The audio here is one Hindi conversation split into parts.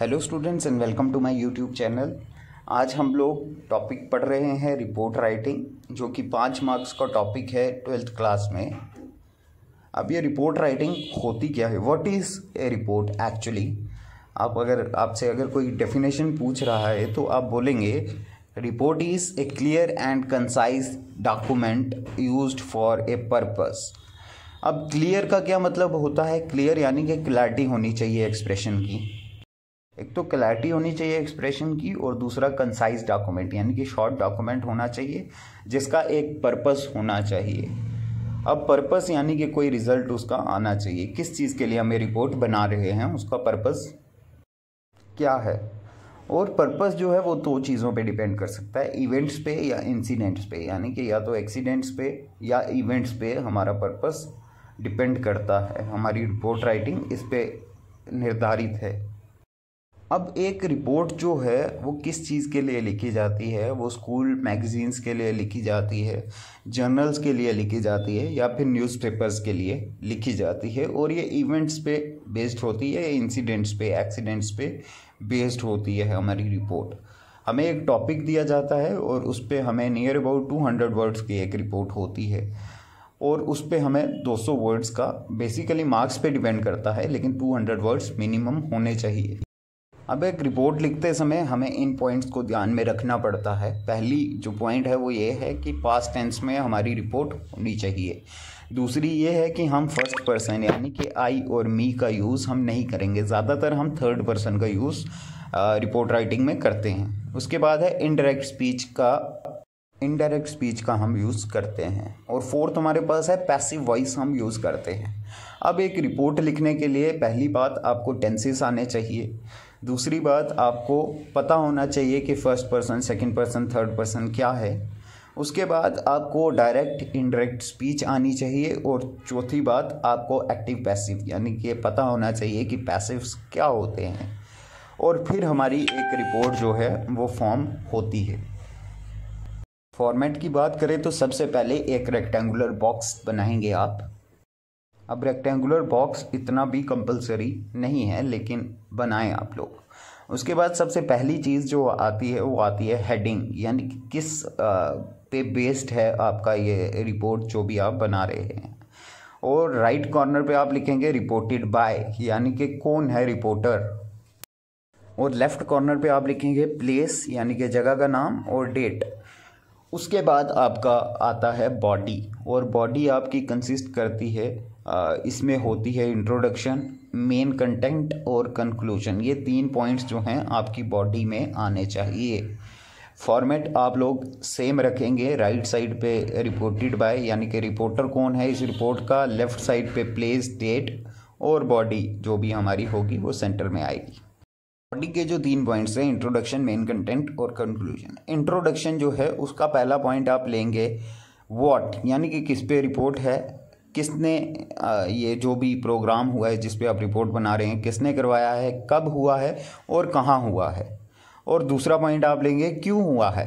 Hello students and welcome to my YouTube channel. आज हम लोग टॉपिक पढ़ रहे हैं रिपोर्ट राइटिंग, जो कि 5 मार्क्स का टॉपिक है 12th क्लास में। अब ये रिपोर्ट राइटिंग होती क्या है, what is a report actually. आपसे अगर कोई डेफिनेशन पूछ रहा है तो आप बोलेंगे report is a clear and concise document used for a purpose. अब क्लियर का क्या मतलब होता है? क्लियर यानी कि क्लैरिटी होनी चाहिए एक्सप्रेशन की। एक तो क्लैरिटी होनी चाहिए एक्सप्रेशन की और दूसरा कंसाइज डॉक्यूमेंट यानी कि शॉर्ट डॉक्यूमेंट होना चाहिए जिसका एक पर्पस होना चाहिए। अब पर्पस यानी कि कोई रिजल्ट उसका आना चाहिए, किस चीज़ के लिए हमें रिपोर्ट बना रहे हैं, उसका पर्पस क्या है। और पर्पस जो है वो 2 चीज़ों पे डिपेंड कर सकता है, इवेंट्स पे या इंसिडेंट्स पे, यानी कि या तो एक्सीडेंट्स पे या इवेंट्स पे हमारा पर्पस डिपेंड करता है। हमारी रिपोर्ट राइटिंग इस पे निर्धारित है। अब एक रिपोर्ट जो है वो किस चीज़ के लिए लिखी जाती है? वो स्कूल मैगजीन्स के लिए लिखी जाती है, जर्नल्स के लिए लिखी जाती है या फिर न्यूज़पेपर्स के लिए लिखी जाती है। और ये इवेंट्स पे बेस्ड होती है, इंसिडेंट्स पे, एक्सीडेंट्स पे बेस्ड होती है हमारी रिपोर्ट। हमें एक टॉपिक दिया जाता है और उस पर हमें नियर अबाउट 200 वर्ड्स की एक रिपोर्ट होती है और उस पर हमें 200 वर्ड्स का बेसिकली मार्क्स पे डिपेंड करता है, लेकिन 200 वर्ड्स मिनिमम होने चाहिए। अब एक रिपोर्ट लिखते समय हमें इन पॉइंट्स को ध्यान में रखना पड़ता है। पहली जो पॉइंट है वो ये है कि पास्ट टेंस में हमारी रिपोर्ट होनी चाहिए। दूसरी ये है कि हम फर्स्ट पर्सन यानी कि आई और मी का यूज़ हम नहीं करेंगे, ज़्यादातर हम थर्ड पर्सन का यूज़ रिपोर्ट राइटिंग में करते हैं। उसके बाद है इनडायरेक्ट स्पीच का हम यूज़ करते हैं। और फोर्थ हमारे पास है पैसिव वॉइस हम यूज़ करते हैं। अब एक रिपोर्ट लिखने के लिए पहली बात आपको टेंसेस आने चाहिए। दूसरी बात आपको पता होना चाहिए कि first person, second person, third person क्या है। उसके बाद आपको डायरेक्ट इनडायरेक्ट स्पीच आनी चाहिए। और चौथी बात आपको एक्टिव पैसिव यानी कि पता होना चाहिए कि पैसिव्स क्या होते हैं। और फिर हमारी एक रिपोर्ट जो है वो फॉर्म होती है। फॉर्मेट की बात करें तो सबसे पहले एक रेक्टेंगुलर बॉक्स बनाएंगे आप। अब रेक्टेंगुलर बॉक्स इतना भी कंपलसरी नहीं है, लेकिन बनाएं आप लोग। उसके बाद सबसे पहली चीज़ जो आती है वो आती है हेडिंग, यानी कि किस पे बेस्ड है आपका ये रिपोर्ट जो भी आप बना रहे हैं। और राइट कॉर्नर पे आप लिखेंगे रिपोर्टेड बाय, यानी कि कौन है रिपोर्टर। और लेफ्ट कॉर्नर पे आप लिखेंगे प्लेस यानी कि जगह का नाम और डेट। उसके बाद आपका आता है बॉडी, और बॉडी आपकी कंसिस्ट करती है, इसमें होती है इंट्रोडक्शन, मेन कंटेंट और कंक्लूजन। ये 3 पॉइंट्स जो हैं आपकी बॉडी में आने चाहिए। फॉर्मेट आप लोग सेम रखेंगे। राइट साइड पे रिपोर्टेड बाय यानी कि रिपोर्टर कौन है इस रिपोर्ट का, लेफ्ट साइड पे प्लेस, डेट, और बॉडी जो भी हमारी होगी वो सेंटर में आएगी। बॉडी के जो 3 पॉइंट्स हैं, इंट्रोडक्शन, मेन कंटेंट और कंक्लूजन। इंट्रोडक्शन जो है उसका पहला पॉइंट आप लेंगे व्हाट, यानी कि किस पे रिपोर्ट है, किसने ये जो भी प्रोग्राम हुआ है जिस पे आप रिपोर्ट बना रहे हैं किसने करवाया है, कब हुआ है और कहाँ हुआ है। और दूसरा पॉइंट आप लेंगे क्यों हुआ है।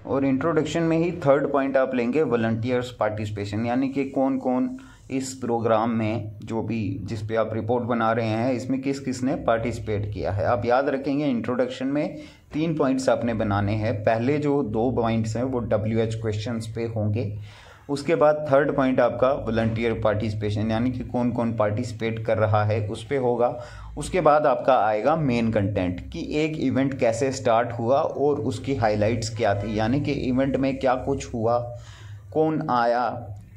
और इंट्रोडक्शन में ही थर्ड पॉइंट आप लेंगे वॉलंटियर्स पार्टिसिपेशन, यानी कि कौन कौन इस प्रोग्राम में जो भी जिस पे आप रिपोर्ट बना रहे हैं इसमें किस किस ने पार्टिसिपेट किया है। आप याद रखेंगे इंट्रोडक्शन में 3 पॉइंट्स आपने बनाने हैं। पहले जो 2 पॉइंट्स हैं वो WH क्वेश्चंस पे होंगे। उसके बाद थर्ड पॉइंट आपका वॉलंटियर पार्टिसिपेशन यानी कि कौन कौन पार्टिसिपेट कर रहा है उस पे होगा। उसके बाद आपका आएगा मेन कंटेंट कि एक इवेंट कैसे स्टार्ट हुआ और उसकी हाइलाइट्स क्या थी, यानी कि इवेंट में क्या कुछ हुआ, कौन आया,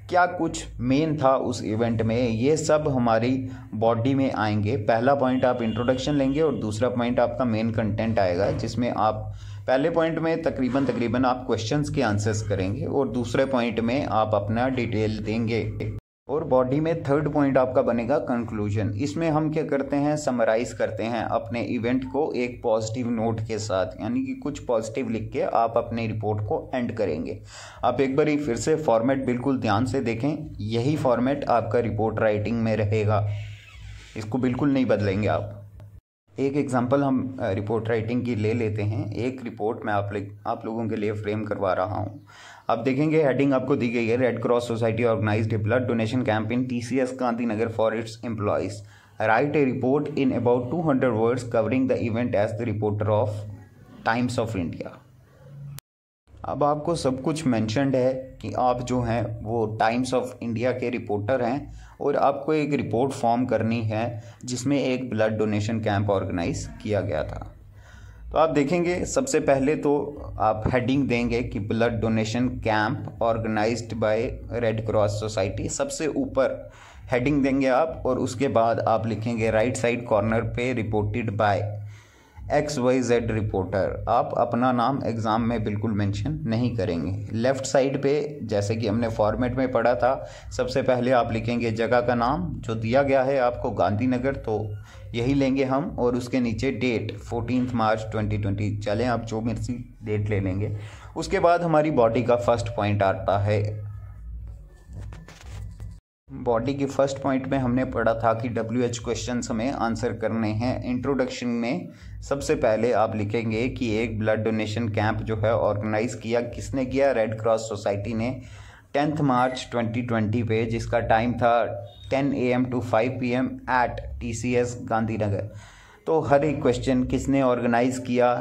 क्या कुछ मेन था उस इवेंट में, ये सब हमारी बॉडी में आएंगे। पहला पॉइंट आप इंट्रोडक्शन लेंगे और दूसरा पॉइंट आपका मेन कंटेंट आएगा, जिसमें आप पहले पॉइंट में तकरीबन आप क्वेश्चंस के आंसर्स करेंगे और दूसरे पॉइंट में आप अपना डिटेल देंगे। और बॉडी में थर्ड पॉइंट आपका बनेगा कंक्लूजन। इसमें हम क्या करते हैं, समराइज करते हैं अपने इवेंट को एक पॉजिटिव नोट के साथ, यानी कि कुछ पॉजिटिव लिख के आप अपनी रिपोर्ट को एंड करेंगे। आप एक बार फिर से फॉर्मेट बिल्कुल ध्यान से देखें, यही फॉर्मेट आपका रिपोर्ट राइटिंग में रहेगा, इसको बिल्कुल नहीं बदलेंगे आप। एक एग्जांपल हम रिपोर्ट राइटिंग की ले लेते हैं। एक रिपोर्ट मैं आप लोगों के लिए फ्रेम करवा रहा हूँ। आप देखेंगे हेडिंग आपको दी गई है, red cross society organized blood donation camp in TCS Gandhinagar for its employees. Write a report in about 200 words covering the event as the reporter of Times of India. अब आपको सब कुछ मेंशन्ड है कि आप जो हैं वो टाइम्स ऑफ इंडिया के रिपोर्टर हैं और आपको एक रिपोर्ट फॉर्म करनी है जिसमें एक ब्लड डोनेशन कैंप ऑर्गेनाइज किया गया था। तो आप देखेंगे सबसे पहले तो आप हेडिंग देंगे कि blood donation camp organized by red cross society, सबसे ऊपर हेडिंग देंगे आप, और उसके बाद आप लिखेंगे राइट साइड कॉर्नर पे रिपोर्टेड बाय XYZ रिपोर्टर। आप अपना नाम एग्ज़ाम में बिल्कुल मेंशन नहीं करेंगे। लेफ़्ट साइड पे जैसे कि हमने फॉर्मेट में पढ़ा था, सबसे पहले आप लिखेंगे जगह का नाम जो दिया गया है आपको गांधीनगर, तो यही लेंगे हम, और उसके नीचे डेट 14 मार्च 2020, चलें आप जो मर्जी डेट ले लेंगे। उसके बाद हमारी बॉडी का फर्स्ट पॉइंट आता है। बॉडी के फर्स्ट पॉइंट में हमने पढ़ा था कि WH क्वेश्चंस हमें आंसर करने हैं। इंट्रोडक्शन में सबसे पहले आप लिखेंगे कि एक ब्लड डोनेशन कैंप जो है ऑर्गेनाइज किया, किसने किया? रेड क्रॉस सोसाइटी ने 10 मार्च 2020 पे, जिसका टाइम था 10 AM to 5 PM at TCS Gandhinagar. तो हर एक क्वेश्चन किसने ऑर्गेनाइज़ किया,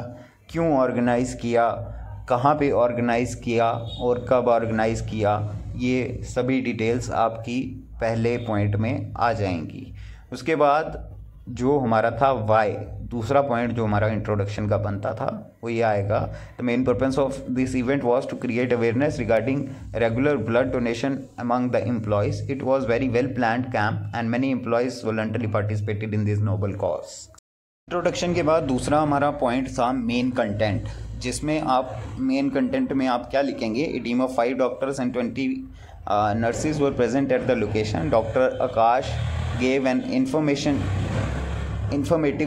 क्यों ऑर्गेनाइज़ किया, कहाँ पे ऑर्गेनाइज़ किया और कब ऑर्गेनाइज़ किया, ये सभी डिटेल्स आपकी पहले पॉइंट में आ जाएंगी। उसके बाद जो हमारा था वाई, दूसरा पॉइंट जो हमारा इंट्रोडक्शन का बनता था वो ये आएगा। The main purpose of this event was to create awareness regarding regular blood donation among the employees. It was very well planned camp and many employees voluntary participated in this noble cause. Introduction के बाद दूसरा हमारा पॉइंट था मेन कंटेंट, जिसमें आप मेन कंटेंट में आप क्या लिखेंगे? A team of 5 doctors and 20 nurses were present at the location. Dr. Akash gave an informative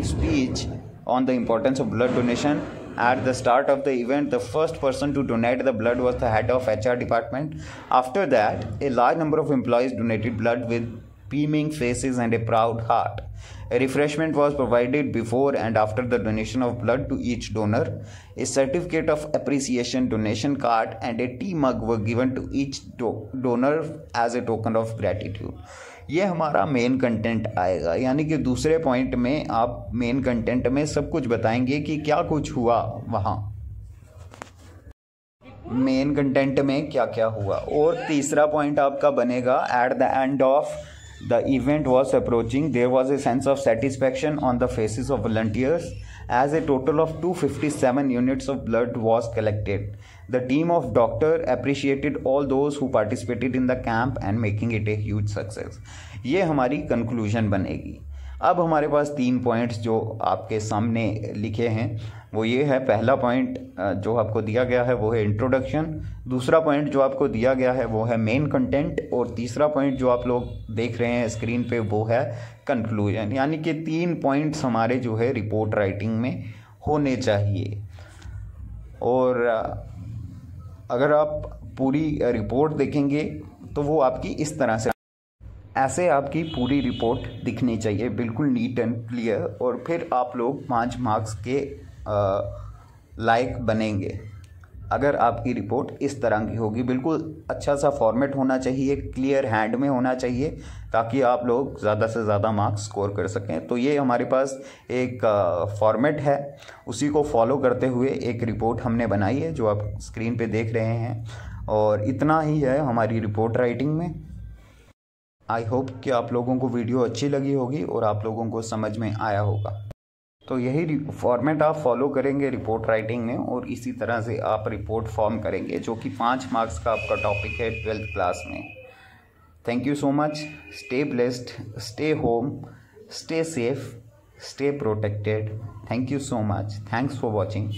speech on the importance of blood donation. At the start of the event, the first person to donate the blood was the head of HR department. After that, a large number of employees donated blood with beaming faces and a proud heart. A refreshment was provided before and after the donation of blood to each donor. A certificate of appreciation, donation card and a tea mug were given to each donor as a token of gratitude. ये हमारा मेन कंटेंट आएगा, यानी कि दूसरे पॉइंट में आप मेन कंटेंट में सब कुछ बताएंगे कि क्या कुछ हुआ वहाँ मेन कंटेंट में, क्या क्या हुआ। और तीसरा पॉइंट आपका बनेगा at the end of the event was approaching, there was a sense of satisfaction on the faces of volunteers as a total of 257 units of blood was collected. The team of doctors appreciated all those who participated in the camp and making it a huge success. ये हमारी कंक्लूजन बनेगी। अब हमारे पास 3 पॉइंट्स जो आपके सामने लिखे हैं वो ये है। पहला पॉइंट जो आपको दिया गया है वो है इंट्रोडक्शन, दूसरा पॉइंट जो आपको दिया गया है वो है मेन कंटेंट, और तीसरा पॉइंट जो आप लोग देख रहे हैं स्क्रीन पे वो है कंक्लूजन। यानी कि 3 पॉइंट्स हमारे जो है रिपोर्ट राइटिंग में होने चाहिए। और अगर आप पूरी रिपोर्ट देखेंगे तो वो आपकी इस तरह से, ऐसे आपकी पूरी रिपोर्ट दिखनी चाहिए, बिल्कुल नीट एंड क्लियर, और फिर आप लोग 5 मार्क्स के लायक बनेंगे अगर आपकी रिपोर्ट इस तरह की होगी। बिल्कुल अच्छा सा फॉर्मेट होना चाहिए, क्लियर हैंड में होना चाहिए, ताकि आप लोग ज़्यादा से ज़्यादा मार्क्स स्कोर कर सकें। तो ये हमारे पास एक फॉर्मेट है, उसी को फॉलो करते हुए एक रिपोर्ट हमने बनाई है जो आप स्क्रीन पे देख रहे हैं, और इतना ही है हमारी रिपोर्ट राइटिंग में। आई होप कि आप लोगों को वीडियो अच्छी लगी होगी और आप लोगों को समझ में आया होगा। तो यही फॉर्मेट आप फॉलो करेंगे रिपोर्ट राइटिंग में, और इसी तरह से आप रिपोर्ट फॉर्म करेंगे, जो कि 5 मार्क्स का आपका टॉपिक है 12th क्लास में। Thank you so much. Stay blessed, stay home, stay safe, stay protected. Thank you so much. Thanks for watching.